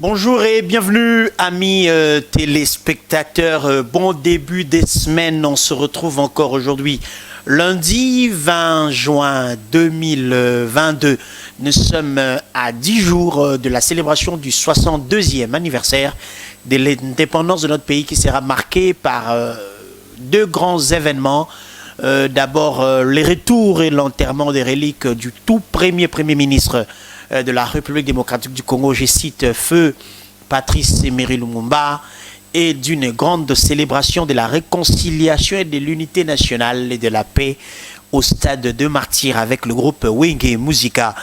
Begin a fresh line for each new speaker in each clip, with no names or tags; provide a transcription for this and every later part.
Bonjour et bienvenue amis téléspectateurs, bon début des semaines, on se retrouve encore aujourd'hui lundi 20 juin 2022, nous sommes à 10 jours de la célébration du 62e anniversaire de l'indépendance de notre pays qui sera marqué par deux grands événements. D'abord les retours et l'enterrement des reliques du tout premier ministre de la République démocratique du Congo, je cite feu Patrice Emery Lumumba, et d'une grande célébration de la réconciliation et de l'unité nationale et de la paix au stade de Martyrs avec le groupe Wenge Musica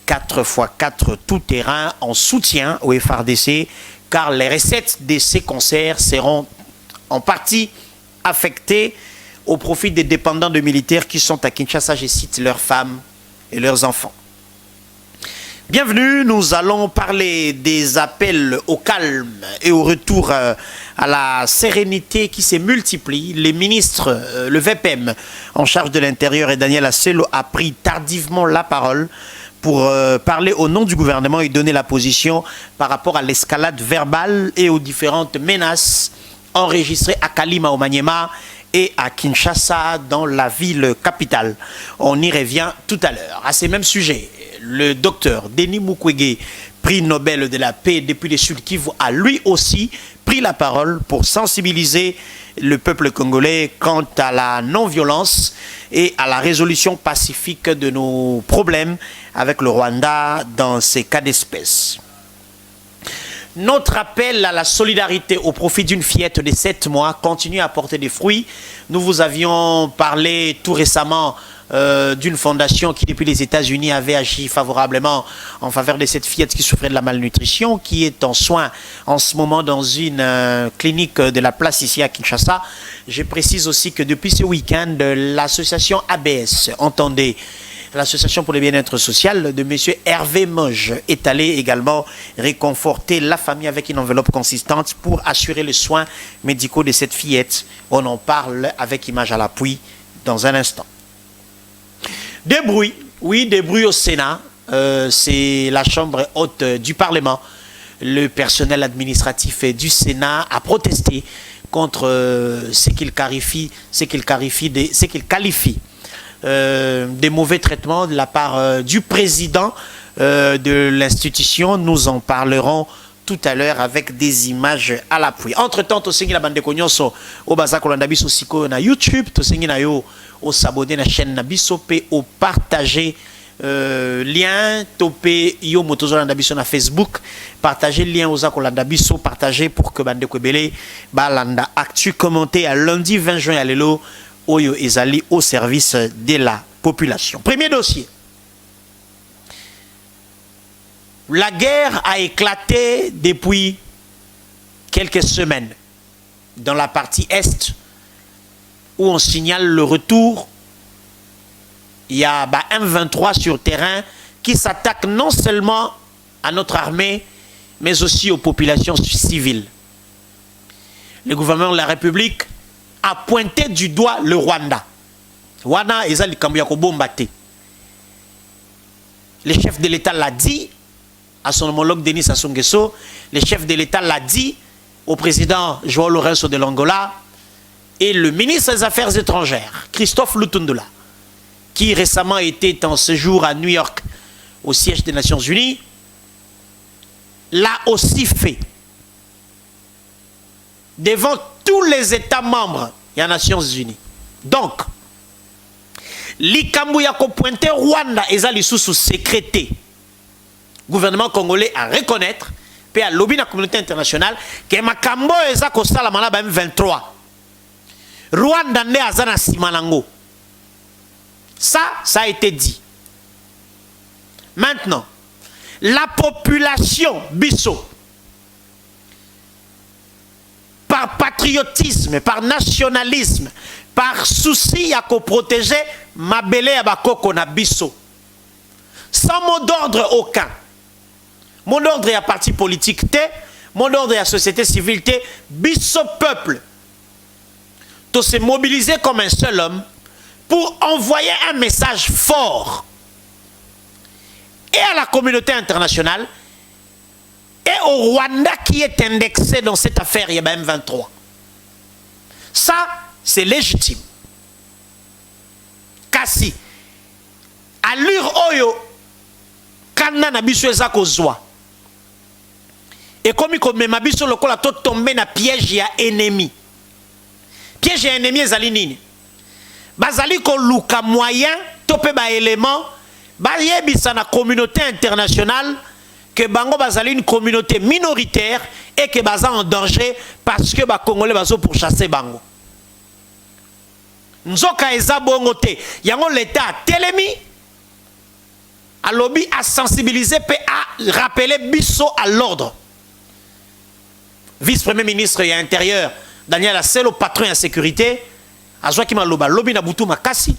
4x4 tout terrain en soutien au FRDC, car les recettes de ces concerts seront en partie affectées au profit des dépendants de militaires qui sont à Kinshasa, je cite leurs femmes et leurs enfants. Bienvenue, nous allons parler des appels au calme et au retour à la sérénité qui se multiplient. Les ministres, le VPM en charge de l'Intérieur et Daniel Asselo a pris tardivement la parole pour parler au nom du gouvernement et donner la position par rapport à l'escalade verbale et aux différentes menaces enregistrées à Kalima au Maniema et à Kinshasa dans la ville capitale. On y revient tout à l'heure. À ces mêmes sujets, le docteur Denis Mukwege, prix Nobel de la paix depuis le Sud Kivu, a lui aussi pris la parole pour sensibiliser le peuple congolais quant à la non-violence et à la résolution pacifique de nos problèmes avec le Rwanda dans ces cas d'espèce. Notre appel à la solidarité au profit d'une fillette de 7 mois continue à porter des fruits. Nous vous avions parlé tout récemment d'une fondation qui, depuis les États-Unis, avait agi favorablement en faveur de cette fillette qui souffrait de la malnutrition, qui est en soins en ce moment dans une clinique de la place ici à Kinshasa. Je précise aussi que depuis ce week-end, l'association ABS, entendez, l'association pour le bien-être social de M. Hervé Moge, est allée également réconforter la famille avec une enveloppe consistante pour assurer les soins médicaux de cette fillette. On en parle avec image à l'appui dans un instant. Des bruits, oui, des bruits au Sénat. C'est la chambre haute du Parlement. Le personnel administratif du Sénat a protesté contre ce qu'il qualifie des mauvais traitements de la part du président de l'institution. Nous en parlerons tout à l'heure avec des images à l'appui. Entre-temps, tosengi la bande konyonso au baza kolanda biso siko na YouTube, tosengi na yo au s'abonner na chaîne na biso pe au partager lien topé yo motozo landa biso na Facebook, partager lien aux kolanda biso, partager pour que bande kwebele balanda actu commenter à lundi 20 juin à lelo oyo ezali au service de la population. Premier dossier. La guerre a éclaté depuis quelques semaines dans la partie est où on signale le retour. Il y a M23 sur terrain qui s'attaque non seulement à notre armée mais aussi aux populations civiles. Le gouvernement de la République a pointé du doigt le Rwanda. Wana ezali kambuyako bombate. Le chef de l'État l'a dit à son homologue Denis Sassou Nguesso, le chef de l'État l'a dit au président João Lourenço de l'Angola et le ministre des Affaires étrangères, Christophe Lutundula, qui récemment était en séjour à New York au siège des Nations Unies, l'a aussi fait devant tous les États membres des Nations Unies. Donc, likambu ya ko pointer Rwanda ezali sous sécrété. Gouvernement congolais à reconnaître, puis à lobby la communauté internationale, que makambo eza ko sala malaba M23. Rwanda ne azana simanango. Ça a été dit. Maintenant, la population biso, par patriotisme, par nationalisme, par souci à protéger mabele ya bakoko na biso, sans mot d'ordre aucun. Mon ordre est à parti politique, mon ordre est à société civile, biso peuple, de se mobiliser comme un seul homme pour envoyer un message fort et à la communauté internationale et au Rwanda qui est indexé dans cette affaire, il y a M23. Ça, c'est légitime. Kasi, allure oyo, kana na biso eza kozwa. Et comme il m'a biso lokola to tomber na piège ya ennemi. Piège ya ennemi ezali nini? Bazali ko luka moyen, topé ba élément, ba yebisa na communauté internationale que bango bazali une communauté minoritaire et que baza en danger parce que ba Congolais bazo pour chasser bango. Nzoka eza bongo te. Yango l'état telemi a lobby a sensibilisé pe a rappeler biso à l'ordre. Vice-premier ministre et intérieur Daniel Asselo, patron en sécurité, azwa ki maloba lobby na butu makasi.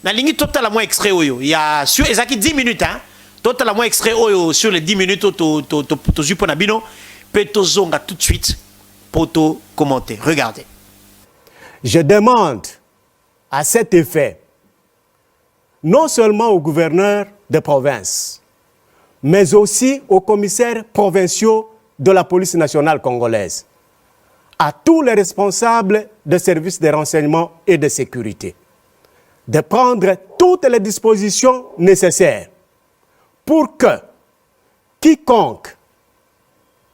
Na lingi total à moins extrait oyo. Il y a sur ezaki 10 minutes hein. Total à moins extrait oyo sur les 10 minutes to jupo na bino pe to zonga tout de suite pour to commenter. Regardez.
Je demande à cet effet, non seulement aux gouverneurs de province, mais aussi aux commissaires provinciaux de la police nationale congolaise, à tous les responsables des services de renseignement et de sécurité, de prendre toutes les dispositions nécessaires pour que quiconque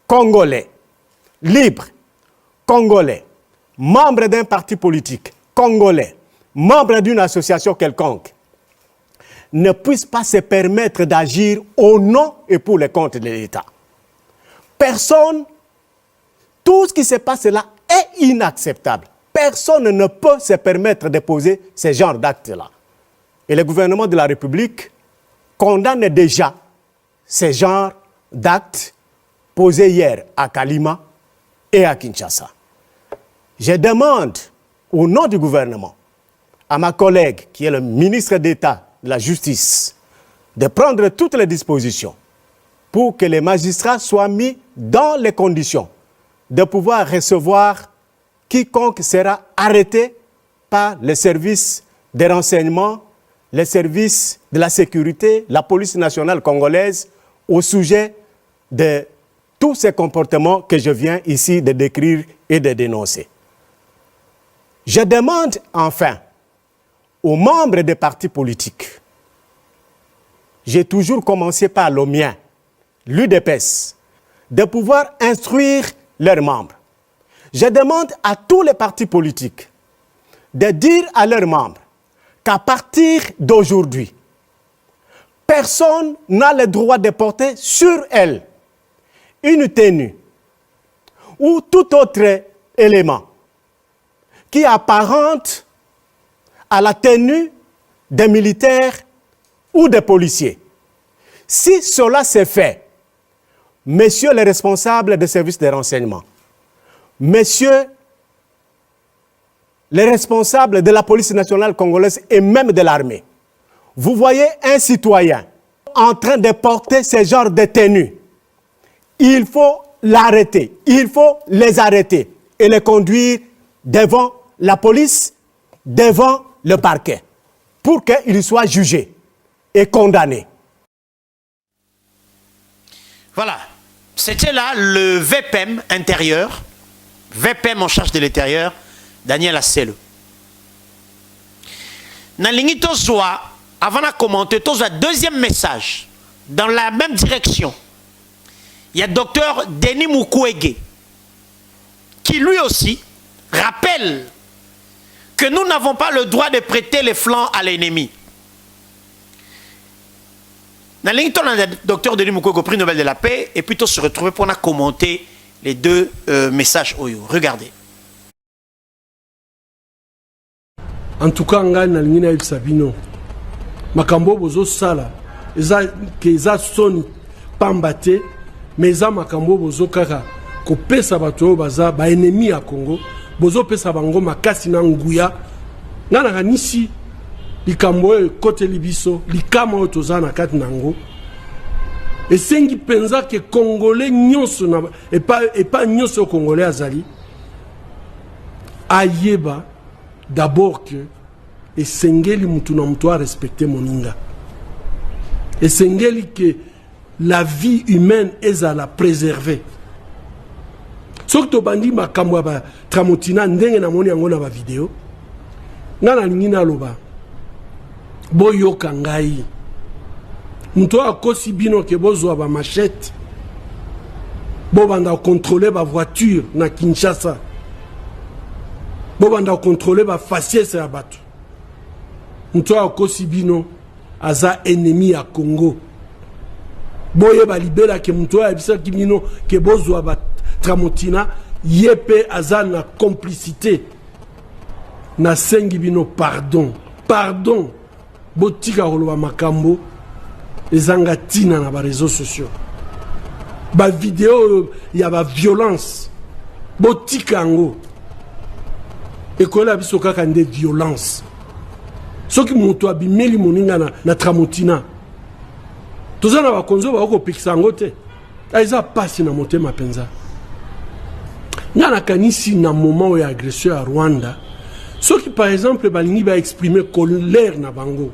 congolais, libre, congolais, membre d'un parti politique, congolais, membre d'une association quelconque, ne puisse pas se permettre d'agir au nom et pour le compte de l'État. Personne, tout ce qui se passe là est inacceptable. Personne ne peut se permettre de poser ce genre d'actes-là. Et le gouvernement de la République condamne déjà ce genre d'actes posés hier à Kalima et à Kinshasa. Je demande, au nom du gouvernement, à ma collègue, qui est le ministre d'État de la Justice, de prendre toutes les dispositions pour que les magistrats soient mis dans les conditions de pouvoir recevoir quiconque sera arrêté par les services de renseignement, les services de la sécurité, la police nationale congolaise, au sujet de tous ces comportements que je viens ici de décrire et de dénoncer. Je demande enfin aux membres des partis politiques, j'ai toujours commencé par le mien, l'UDPS, de pouvoir instruire leurs membres. Je demande à tous les partis politiques de dire à leurs membres qu'à partir d'aujourd'hui, personne n'a le droit de porter sur elle une tenue ou tout autre élément qui apparente à la tenue des militaires ou des policiers. Si cela s'est fait, messieurs les responsables des services de renseignement, messieurs les responsables de la police nationale congolaise et même de l'armée, vous voyez un citoyen en train de porter ce genre de tenue, il faut l'arrêter, il faut les arrêter et les conduire devant la police, devant le parquet, pour qu'il soit jugé et condamné.
Voilà, c'était là le VPM intérieur, VPM en charge de l'intérieur, Daniel Asselo. Nalingi Tozwa, avant de commenter, Tozwa, deuxième message, dans la même direction. Il y a docteur Denis Mukwege, qui lui aussi rappelle que nous n'avons pas le droit de prêter les flancs à l'ennemi. Le docteur Denis Mukwege, prix Nobel de la paix, et plutôt se retrouver pour commenter les deux messages Oyo. Regardez.
En tout cas, ngai na lingina Sabino. Makambo bozo sala, eza ke eza soni pambate, mais eza makambo bozo kaka ko pesa bato baza ba ennemi ya Congo, bozo pesa bango makasi na nguya. Ngana kanisi likambo kote libiso, likama otozana kati nango. Esengi penza ke Congolais nyonso na et pas nyonso Congolais azali ayeba d'abord que esengeli mutu na mutu a respecter moninga. Esengeli que la vie humaine est à la préserver. Soki to bandi makambo ba tramotina ndenge na moni yango na ba vidéo. Ngana lingina loba. Boyoka ngai. Mto akosi bino ke bozwa ba machette. Bobanda contrôler ba voiture na Kinshasa. Bobanda contrôler ba faciès ya bato. Mto akosi bino aza ennemi ya Congo. Boye ba libela ke mto abisa kimino ke bozwa ba tramotina yepe aza na complicité. Na sengi bino pardon. Pardon. Botika koloba makambo ezanga tina na ba réseaux sociaux. Ba vidéo ya ba violence. Botika ngo. Ekola biso kaka nde violence. Soki moto abimeli moninga na tramotina. Tozana ba konzo ba ko pikisa ngo te. Aiza pasi na motema penza. Ngana kanisi na moment ya agression à Rwanda. Ceux qui par exemple balingi ba exprimer colère na bango.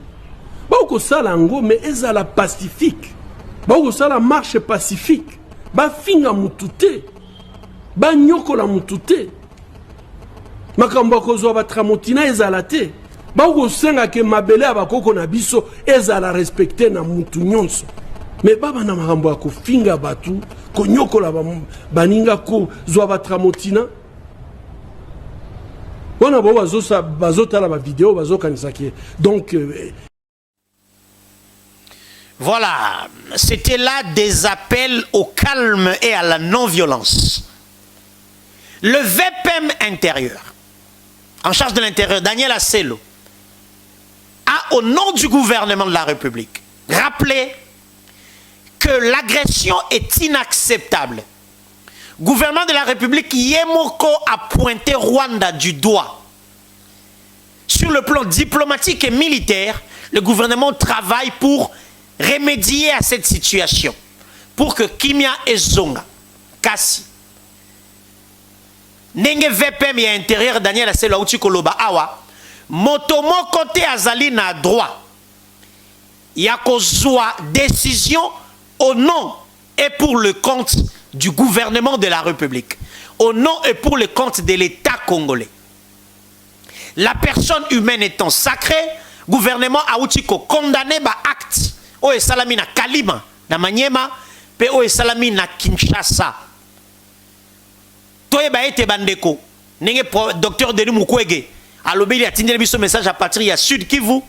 Ba ko sala ngo mais ezala pacifique. Ba ko sala marche pacifique. Ba finga mutute. Ba nyoko la mutute. Makambo ko zo ba tramotina ezala te. Ba ko senga ke mabele abakoko na biso ezala respecter na mutu nyonso. Mais baba na makambo ko finga batu ko nyoko la baninga ko zo ba tramotina. Donc
voilà, c'était là des appels au calme et à la non-violence. Le VPM intérieur, en charge de l'intérieur, Daniel Asselo, a, au nom du gouvernement de la République, rappelé que l'agression est inacceptable. Gouvernement de la République, Yemoko a pointé Rwanda du doigt. Sur le plan diplomatique et militaire, le gouvernement travaille pour remédier à cette situation. Pour que Kimia et Zonga, Kassi, Nenge VPM et intérieur Daniel Asselo Auti Koloba Awa, Motomo côté Azali na droit. Yakozwa décision au nom et pour le compte du gouvernement de la République, au nom et pour le compte de l'État congolais. La personne humaine étant sacrée, gouvernement a outiko condamné ba acte o esalami na Kalima, na Maniema, pe o esalami na Kinshasa. Toye ba ete bandeko, nenge docteur Denis Mukwege, alobeli atindeli biso message à partir ya Sud Kivu.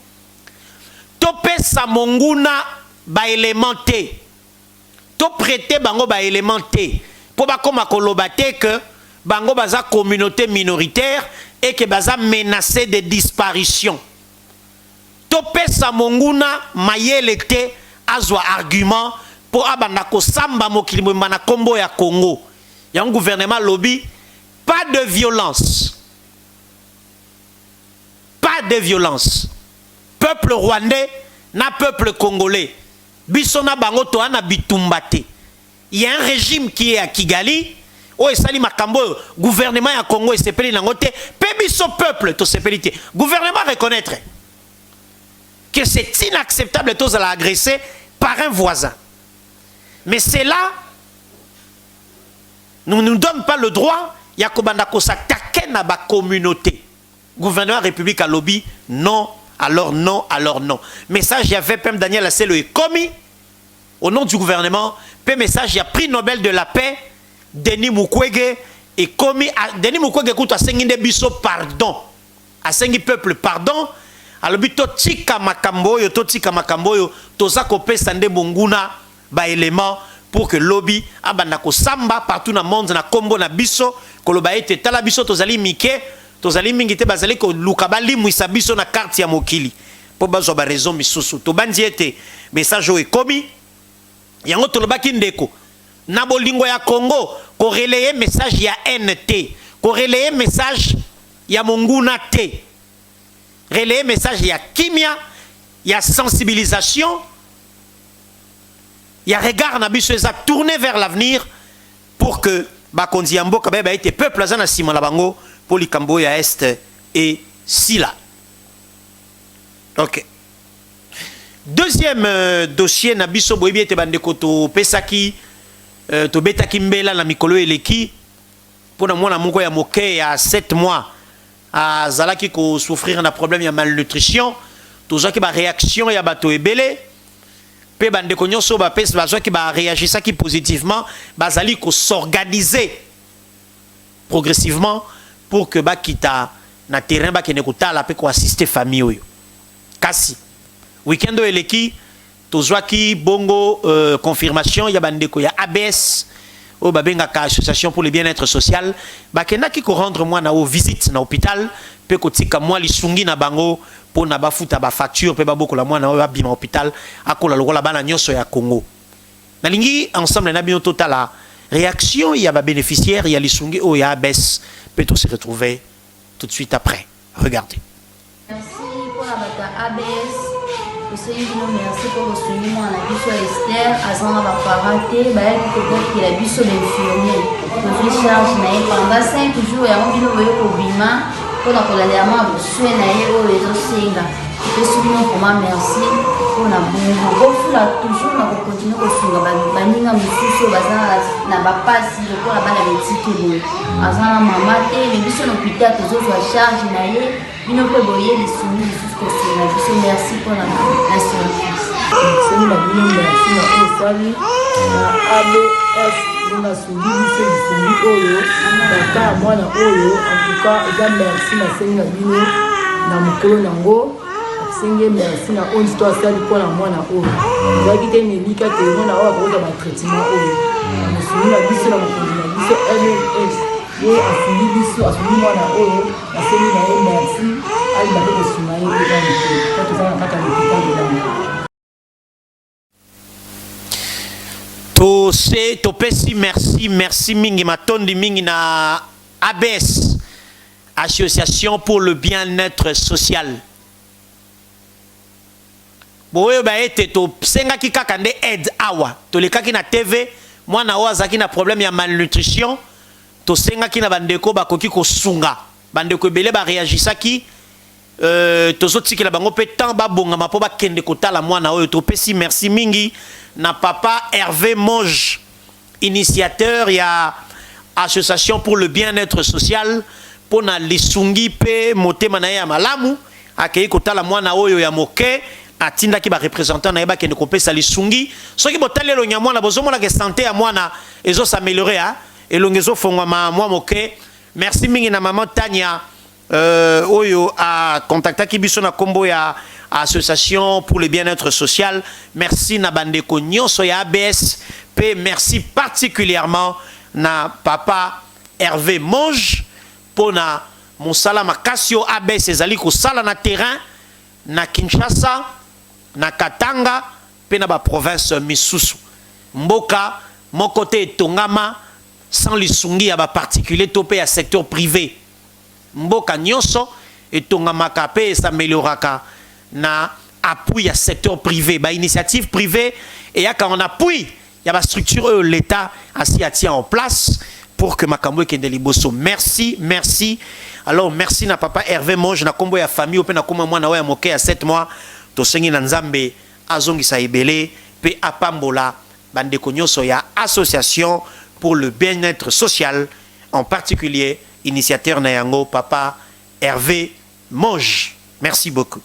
Topé sa monguna ba élémenté. To prêter bango ba élémenté pour ba koma kolobate que bango baza communauté minoritaire et que baza menacé de disparition. To pesa monguna mayelete azwa argument pour abanda ko samba mokili mbana kombo ya Congo. Ya un gouvernement lobby, pas de violence. Pas de violence. Peuple rwandais na peuple congolais. Bisona bango toa na bitumbate. Il y a un régime qui est à Kigali. Oh, et sali makambo, gouvernement ya Congo et sepeli nangote. Pe biso peuple to sepelité. Gouvernement reconnaître que c'est inacceptable de tous à agresser par un voisin. Mais c'est là, nous ne nous donne pas le droit. Yakobanda ko s'attaquer na ba communauté. Gouvernement République à lobby, non. Alors non, alors non. Message, il y avait Pem Daniel Asselo et commis au nom du gouvernement. Pe message, il y a prix Nobel de la paix, Denis Mukwege et commis. Denis Mukwege écoute à Sengi Biso pardon. À Sengi peuple pardon. Alors bito tika makamboyo, to tika makamboyo, to zako pesa nde monguna ba élément pour que lobby abandako samba partout dans le monde na kombo na biso koloba ete tala biso tozali mike. Tozali mingite bazali ko lukabali mwisa biso na carte ya mokili po bazo ba raison misusu to bandi ete message o ekomi yango tolobaki ndeko na bolingo ya Congo ko relayer message ya NT ko relayer message ya monguna te relayer message ya kimia ya sensibilisation ya regard na biso eza tourner vers l'avenir pour que bakonzi yambo kabeba ete peuple azana sima la bango pour les Camboya Est et Sila. Ok. Deuxième dossier, Nabiso Boebi était bandeko to pesaki, to betaki mbela na mikolo eleki, pour moi na moko ya moke ya 7 mois, à zalaki ko souffrir d'un problème ya malnutrition, to zaki ba réaction ya bato ebele, pe bandeko nyonso ba pesa ba zaki ba réagissaki positivement, ba zali ko s'organiser progressivement pour que ba kita na terrain ba kene ko tala pe ko assister famille oyo. Kasi weekend eleki tozwaki bongo confirmation ya bandeko ya ABS o babengaka association pour le bien-être social bakendaki ko rendre moi na o visite na hôpital pe ko tika moi lisungi na bango po na bafuta ba facture pe baboko la moi na o bima hôpital akola lokola bana nyonso ya Congo nalingi ensemble na bino total la réaction ya ba bénéficiaire ya lisungi o ya ABS pe to se retrouver tout de suite après. Regardez.
Merci pour la ABS. Merci pour le suivi. Moi, on a vu sur Esther, à Zana Baparaté, qui a vu sur l'infirmier. Je suis chargé pendant 5 jours, et on vient au Bima pour la dernière soin au réseau Senga. Je suis pour moi, merci. On a toujours continuer à suivre. Baninga Moussou, n'a pas si le corps là-bas la médecine. À Zana Maman, et les sur l'hôpital, toujours à charge. Nous pouvons voyer les soumis jusqu'au Sénat. Merci pour la service.
C'est la merci à ABS, nous avons suivi les soumis Oyo, Tata, moi, Oyo, en tout cas, merci à Sénat Bino, na Mokolo Nango, merci à 11 toi, ça, pour la moi, Oyo. Nous avons quitté les Nika, et on a eu un traitement Oyo. Nous sommes là, nous sommes là, LMS. Et à celui d'ici, à celui moi là haut, à celui là haut, merci. À il va te soumettre dans le quand tu vas dans ta l'hôpital
To se to pesi merci mingi matondi mingi na ABS, Association pour le bien-être social. Boyo ba ete to senga ki kaka nde aide awa to le kaki na TV moi na oa zaki na problème ya malnutrition. To senga ki na bandeko bakoki ko sunga bandeko ebele ba réagisaki to zoti ki la bango pe temps ba bonga mapo ba kende ko tala mwana oyo to pesi merci mingi na papa Hervé Monge, initiateur ya association pour le bien-être social pour na lisungi pe motema na ya malamu akei ko tala mwana oyo ya moke atinda ki ba représentant na yeba kende ko pesa lisungi soki botalelo nya mwana bozomona ke santé ya mwana ezo s'améliorer hein. Et l'ongezo fongwa moi moke merci mingi na maman Tania oyo a contacta ki biso na kombo ya association pour le bien-être social. Merci na bandeko nyonso ya ABS pe merci particulièrement na papa Hervé Monge pona mosala makasio ABS ezali ko sala na terrain na Kinshasa na Katanga pe na ba province misusu mboka mon côté tongama sans lisungi ya ba particulier topé à secteur privé mboka nyonso etongamaka pe s'amélioraka na appui à secteur privé ba initiative privée et ya quand on appuie ya ba structure l'état assis a tient en place pour que makambo kende liboso. Merci alors merci na papa Hervé Monge na kombo ya famille pe na kombo mwana wa moke ya 7 mois to sengi na nzambe azongisa ebele pe apambola bandeko nyonso ya association pour le bien-être social, en particulier, initiateur Nayango, papa Hervé Monge. Merci beaucoup.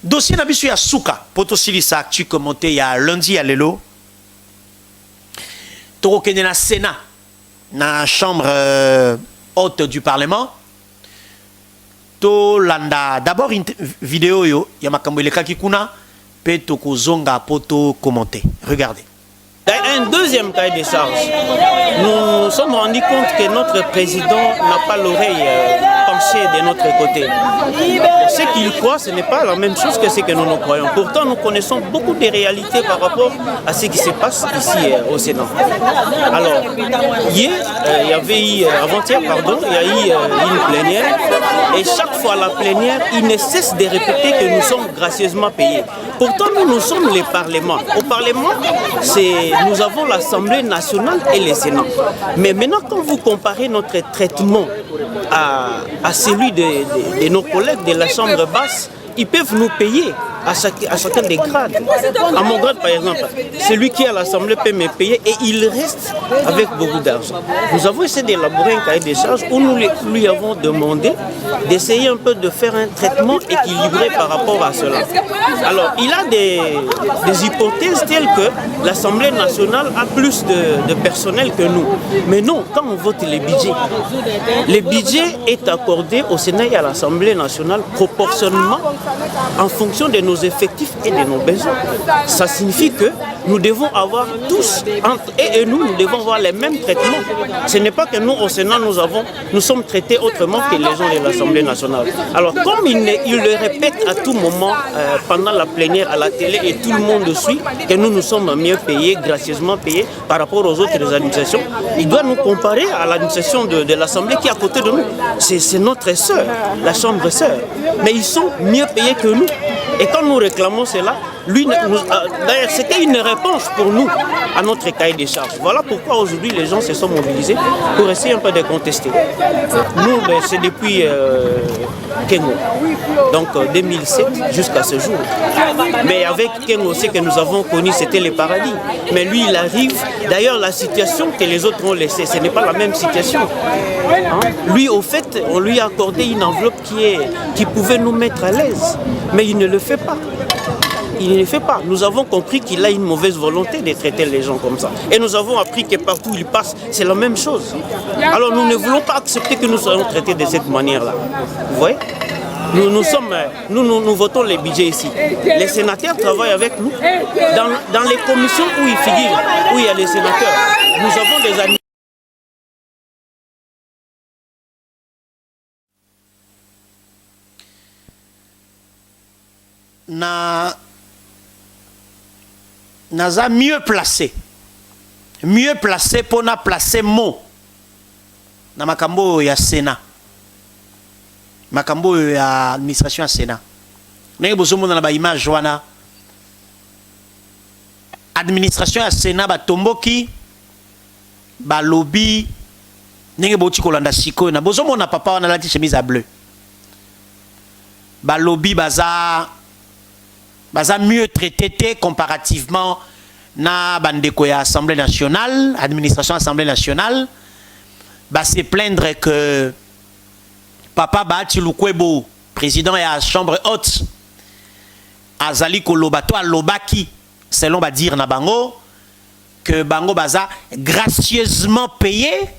Dossier Nabisu ya Souka, potosili sa actu commenté il y a lundi à Lelo. Toro kene na Sénat, na chambre haute du Parlement. To landa d'abord une vidéo yo, ya makambo eleka kikuna, pe toko zonga poto commenter. Regardez.
Dans un deuxième cahier de charge, nous nous sommes rendus compte que notre président n'a pas l'oreille penchée de notre côté. Ce qu'il croit, ce n'est pas la même chose que ce que nous croyons. Pourtant, nous connaissons beaucoup de réalités par rapport à ce qui se passe ici au Sénat. Alors, hier, il y avait eu, avant-hier, pardon, il y a eu une plénière. Et chaque fois la plénière, il ne cesse de répéter que nous sommes gracieusement payés. Pourtant, nous sommes les parlements. Au Parlement, nous avons l'Assemblée nationale et le Sénat. Mais maintenant, quand vous comparez notre traitement à celui de nos collègues de la Chambre basse, ils peuvent nous payer à chacun des grades. À mon grade, par exemple, celui qui est à l'Assemblée peut me payer et il reste avec beaucoup d'argent. Nous avons essayé d'élaborer un cahier des charges où nous lui avons demandé d'essayer un peu de faire un traitement équilibré par rapport à cela. Alors, il a des hypothèses telles que l'Assemblée nationale a plus de personnel que nous. Mais non, quand on vote les budgets, le budget est accordé au Sénat et à l'Assemblée nationale proportionnellement en fonction de nos effectifs et de nos besoins. Ça signifie que nous devons avoir tous, et nous devons avoir les mêmes traitements. Ce n'est pas que nous, au Sénat, nous sommes traités autrement que les gens de l'Assemblée nationale. Alors, comme il le répète à tout moment, pendant la plénière à la télé, et tout le monde suit, que nous sommes mieux payés, gracieusement payés par rapport aux autres administrations, il doit nous comparer à l'administration de l'Assemblée qui est à côté de nous. C'est notre sœur, la chambre sœur. Mais ils sont mieux payés que nous. Et quand nous réclamons cela, d'ailleurs, c'était une réponse pour nous à notre cahier des charges. Voilà pourquoi aujourd'hui les gens se sont mobilisés pour essayer un peu de contester. Nous, c'est depuis Kengo, donc 2007 jusqu'à ce jour. Mais avec Kengo, ce que nous avons connu, c'était le paradis. Mais lui, il arrive. D'ailleurs, la situation que les autres ont laissée, ce n'est pas la même situation. Hein? Lui, au fait, on lui a accordé une enveloppe qui pouvait nous mettre à l'aise. Mais il ne le fait pas. Il ne le fait pas. Nous avons compris qu'il a une mauvaise volonté de traiter les gens comme ça. Et nous avons appris que partout où il passe, c'est la même chose. Alors nous ne voulons pas accepter que nous soyons traités de cette manière-là. Vous voyez ? Nous votons les budgets ici. Les sénateurs travaillent avec nous. Dans les commissions où ils figurent, où il y a les sénateurs, nous avons des amis.
Naza mieux placé pour na placer mot na makambo ya Sénat, makambo ya administration ya Sénat. Ndenge bozomona na ba image wana administration ya Sénat batomboki ba lobby ndenge boti kolanda siko na bozomona papa wana lati chemise à bleu ba lobby baza mieux traité comparativement na bandeko ya Assemblée nationale, administration Assemblée nationale, se plaindre que Papa Bahati Lukwebo, président de la chambre haute, azali kolobato alobaki, selon ba dire na bango, que bango baza gracieusement payé,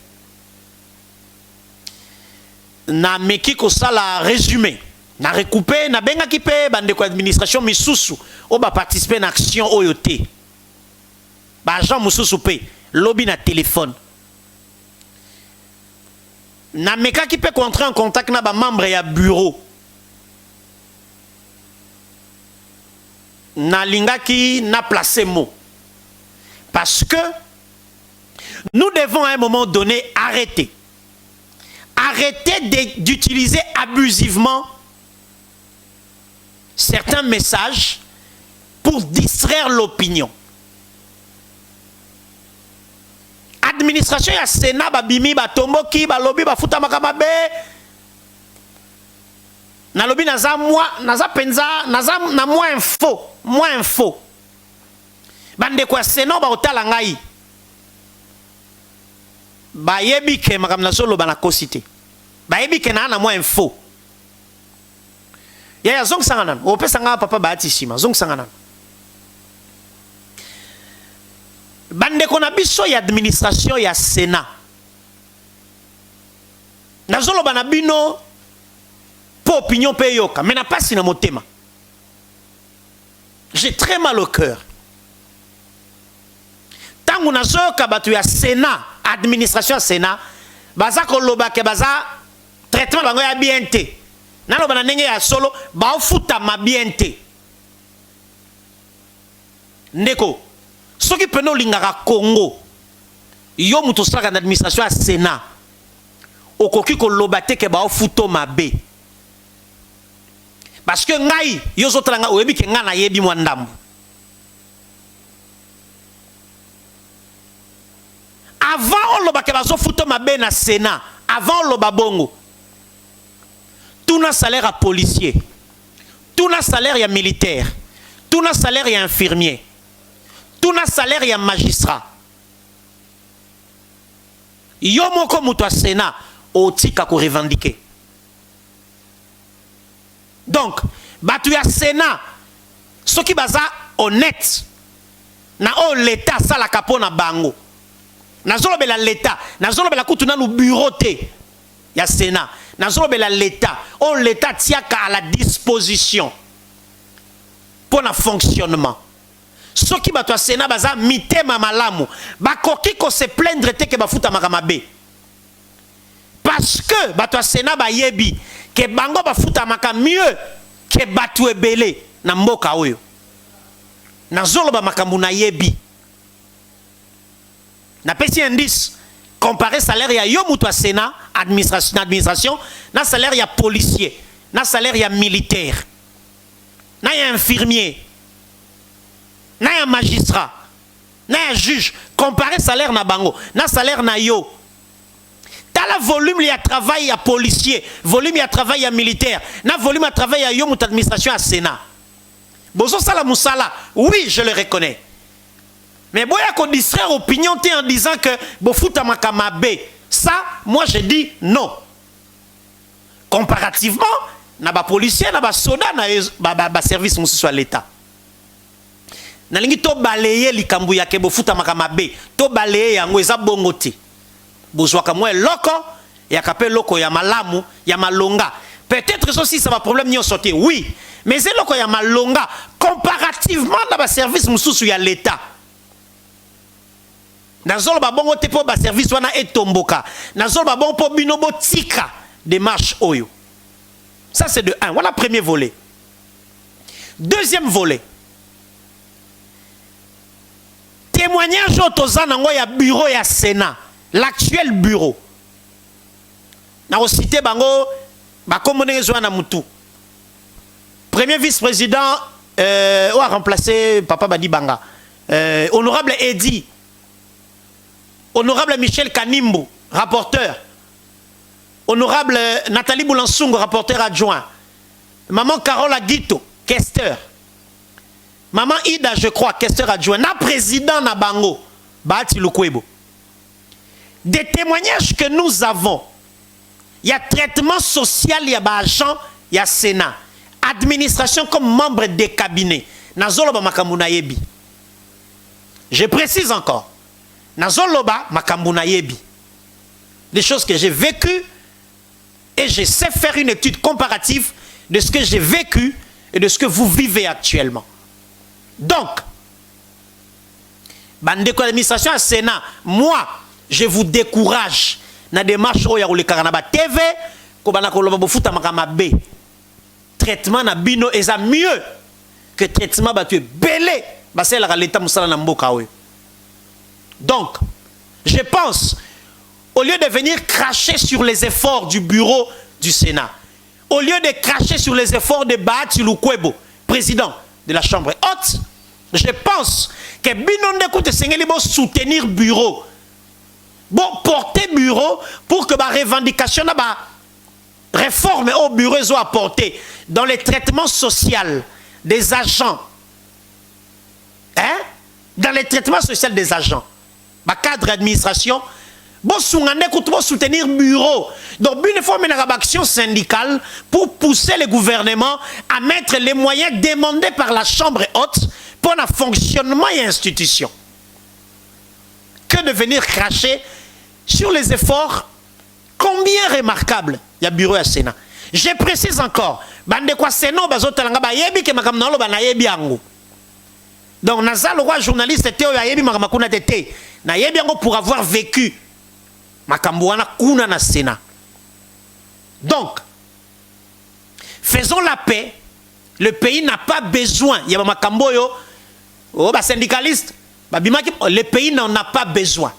na meki ko sala résumé. Na recoupé na benga ki pe bande ko administration misusu o ba participer na action oyote ba agent mususu pe lobby na téléphone na meka ki pe entrer en contact na ba membre ya bureau na linga ki na placer mot parce que nous devons à un moment donné arrêter d'utiliser abusivement certains messages pour distraire l'opinion. Administration ya Sénat babimi batomboki balobi bafuta makamabe na lobi naza penza naza na moins info bande kwa Sénat ba otala ngai ba yebi ke makamna solo bana kosité ba yebi ke na moins info. Ya zong sanganan o pesa nga Papa Bahati Sima zong sanganan bande kona biso ya administration ya Sénat na zolo bana bino po opinion pe yoka mais na pasi na motema. J'ai très mal au cœur tangu na zoka batu ya Sénat administration ya Sénat baza koloba ke baza traitement bango ya bien te nalo bana ndenge ya solo baofuta mabiente ndeko soki peno lingaka Congo yo muto sala na administration ya Sénat okoki koloba te ke baofuto mabe parce que ngai yo zotala nga oyebi ke nga na yebi mwa ndambu avant oloba ke bazofuto mabe na Sénat avant oloba bongo tuna salaire à policier, tout na salaire ya militaire, tout na salaire ya infirmier, tout na salaire ya magistrat. Yo moko muto a Sénat otika ko revendiquer. Donc, batu ya Sénat, ce qui baza honnête, na o l'État sala kapo na bango. Na zolo bela l'État, na zolo bela kutu na lu bureau te ya Sénat, na zolo bela l'État, o l'État tiaka à la disposition pour na fonctionnement. Ce qui batu ya Sénat baza mitema malamu, bakoki ko se plaindre te ke bafuta makamabe. Parce que batu ya Sénat ba yebi que bango bafuta maka mieux que batu ebele na mboka oyo. Na zolo ba makambu na yebi. Na pesi indice comparer salaire ya yo mutu a Sénat administration na salaire ya policier, na salaire ya militaire, na ya infirmier, na ya magistrat, na ya juge, comparer salaire na bango, na salaire na yo. Tala volume ya travail ya policier, volume ya travail ya militaire, na volume ya travail ya yo mutu administration à Sénat. Bozo sala musala, oui, je le reconnais. Mais boya qu'on distraire opinion en disant que bofuta makamabe, ça, moi je dis non. Comparativement, na ba policier, na ba soda, na ba service mususu à l'État. Na lingi to balayer likambu ya ke bofuta makamabe, to balayer yango eza bongo te. Bozwaka mwe loko, ya kape loko ya malamu, ya malonga. Peut-être aussi ça va problème ni sauter, oui. Mais c'est loko ya malonga comparativement na ba service mususu ya l'État. Nazolo ba bongo te po ba service wana etomboka. Nazolo ba bongo po binobo tika démarche oyo. Ça c'est de 1. Voilà premier volet. Deuxième volet. Témoignage autoza nango ya bureau ya Sénat. L'actuel bureau. Na cité bango ba komone zwana mutu. Premier vice-président a remplacé Papa Badi Banga. Honorable Edi. Honorable Michel Kanimbo, rapporteur. Honorable Nathalie Boulansung, rapporteur adjoint. Maman Carola Guito, questeur. Maman Ida, je crois, questeur adjoint. Na président Nabango, Bahati Lukwebo. Des témoignages que nous avons. Il y a traitement social, il y a agent, il y a Sénat. Administration comme membre des cabinets. Nazoloba Makamuna Yebi. Je précise encore. Nazoloba Makamuna Yebi. Des choses que j'ai vécues et je sais faire une étude comparative de ce que j'ai vécu et de ce que vous vivez actuellement. Donc, bandeko l'administration à Sénat, moi, je vous décourage na démarche oya ou le karanaba TV ko banako loba bofuta makamabe. Traitement na bino eza mieux que traitement batu belé basela ka l'état musala na mboka oyo. Donc, je pense, au lieu de venir cracher sur les efforts du bureau du Sénat, au lieu de cracher sur les efforts de Bahati Lukwebo, président de la Chambre haute, je pense que Binonde Koute Sengeli bon soutenir bureau, bon porter bureau pour que ma revendication, ma réforme au bureau soit apportée dans les traitements sociaux des agents. Hein? Dans les traitements sociaux des agents. Ma cadre d'administration, bon soutenir bureau. Donc, une fois une action syndicale pour pousser le gouvernement à mettre les moyens demandés par la Chambre haute pour le fonctionnement et institution. Que de venir cracher sur les efforts combien remarquables il y a bureau à Sénat. Je précise encore, bande quoi Sénat bazotalanga ba yebi ke makam nalo ba na yebi ango. Donc nazalo roi journaliste était ya yebi makam kuna tete. Na yebi ango pour avoir vécu makambo wana kuna na Sénat. Donc faisons la paix. Le pays n'a pas besoin. Il y a makambo yo oh ba syndicaliste, ba bimaki le pays n'en a pas besoin.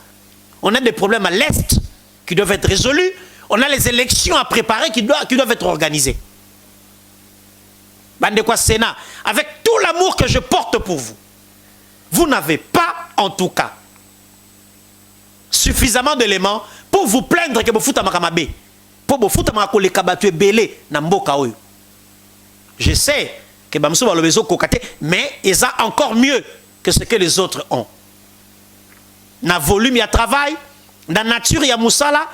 On a des problèmes à l'Est qui doivent être résolus. On a les élections à préparer qui doivent être organisées. Bandekwa Sénat, avec tout l'amour que je porte pour vous, vous n'avez pas, en tout cas, suffisamment d'éléments pour vous plaindre que vous foutez makamabe. Pour vous foutre makole kabatu belé na mboka oyo. Je sais que Bamsou Balobezo Kokate, mais ils ont encore mieux que ce que les autres ont. Dans le volume, il y a travail, dans la nature, il y a Moussala.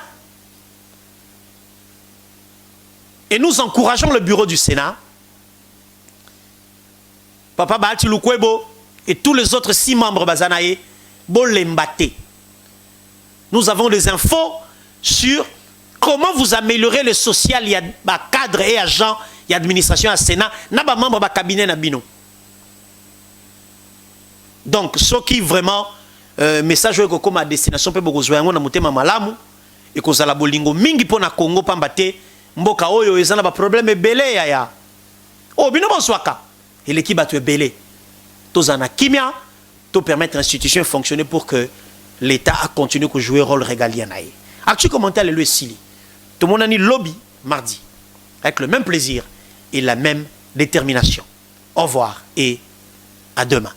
Et nous encourageons le bureau du Sénat, Papa Bahati Lukwebo et tous les autres 6 membres Bazanae, Bolembate. Nous avons des infos sur comment vous améliorez le social, il y a des cadres et agents, il y a administration à Sénat, il y a des membres du cabinet. Donc, ce qui vraiment, message comme à destination, peut beaucoup jouer en motema malamu, et qu'on a la bolingo mingi pour na Congo pambate, mboka oyo ezana ba problème belé ya. Oh, bino bonsoaka. Et l'équipe a tué belé. Tous en a kimia, tout permettre l'institution de fonctionner pour que l'État a continué à jouer un rôle régalien. Actu commentaire le Sili. Tout le monde a dit lobby mardi. Avec le même plaisir et la même détermination. Au revoir et à demain.